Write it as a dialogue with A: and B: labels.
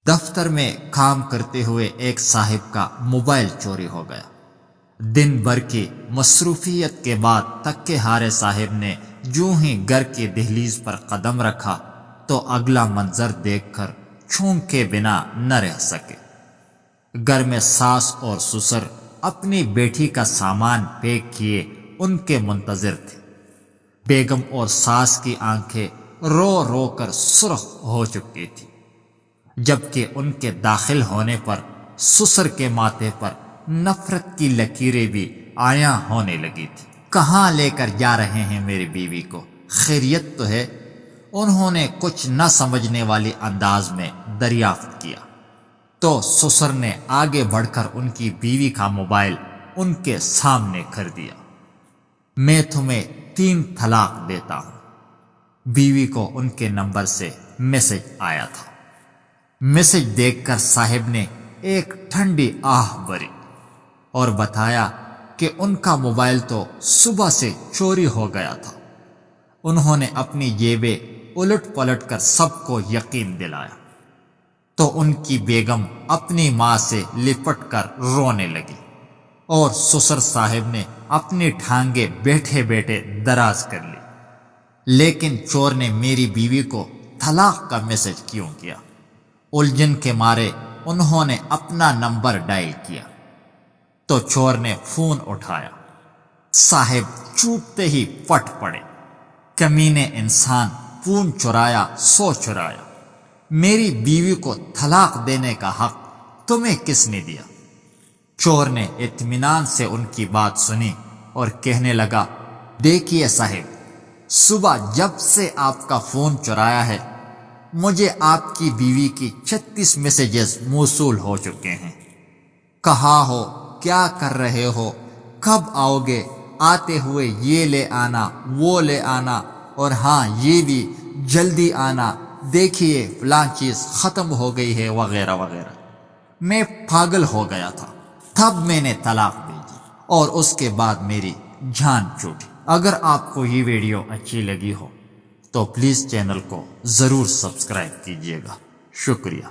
A: دفتر میں کام کرتے ہوئے ایک صاحب کا موبائل چوری ہو گیا۔ دن بھر کی مصروفیت کے بعد تکے ہارے صاحب نے جو ہی گھر کی دہلیز پر قدم رکھا تو اگلا منظر دیکھ کر چونکے بنا نہ رہ سکے۔ گھر میں ساس اور سسر اپنی بیٹی کا سامان پیک کیے ان کے منتظر تھے۔ بیگم اور ساس کی آنکھیں رو رو کر سرخ ہو چکی تھی، جبکہ ان کے داخل ہونے پر سسر کے ماتھے پر نفرت کی لکیریں بھی عیاں ہونے لگی تھی۔ کہاں لے کر جا رہے ہیں میری بیوی کو؟ خیریت تو ہے؟ انہوں نے کچھ نہ سمجھنے والی انداز میں دریافت کیا تو سسر نے آگے بڑھ کر ان کی بیوی کا موبائل ان کے سامنے کر دیا۔ میں تمہیں 3 طلاق دیتا ہوں۔ بیوی کو ان کے نمبر سے میسج آیا تھا۔ میسج دیکھ کر صاحب نے ایک ٹھنڈی آہ بھری اور بتایا کہ ان کا موبائل تو صبح سے چوری ہو گیا تھا۔ انہوں نے اپنی جیبیں الٹ پلٹ کر سب کو یقین دلایا تو ان کی بیگم اپنی ماں سے لپٹ کر رونے لگی اور سسر صاحب نے اپنی ٹھانگیں بیٹھے بیٹھے دراز کر لی۔ لیکن چور نے میری بیوی کو طلاق کا میسج کیوں کیا؟ الجھن کے مارے انہوں نے اپنا نمبر ڈائل کیا تو چور نے فون اٹھایا۔ صاحب چوبتے ہی پٹ پڑے۔ کمینے انسان، فون چرایا سو چرایا۔ میری بیوی کو طلاق دینے کا حق تمہیں کس نے دیا؟ چور نے اطمینان سے ان کی بات سنی اور کہنے لگا، دیکھیے صاحب، صبح جب سے آپ کا فون چرایا ہے مجھے آپ کی بیوی کی 36 میسیجز موصول ہو چکے ہیں۔ کہاں ہو؟ کیا کر رہے ہو؟ کب آؤ گے؟ آتے ہوئے یہ لے آنا، وہ لے آنا، اور ہاں یہ بھی جلدی آنا، دیکھیے فلاں چیز ختم ہو گئی ہے، وغیرہ وغیرہ۔ میں پاگل ہو گیا تھا، تب میں نے طلاق بھیجی اور اس کے بعد میری جان چھوٹی۔ اگر آپ کو یہ ویڈیو اچھی لگی ہو تو پلیز چینل کو ضرور سبسکرائب کیجیے گا۔ شکریہ۔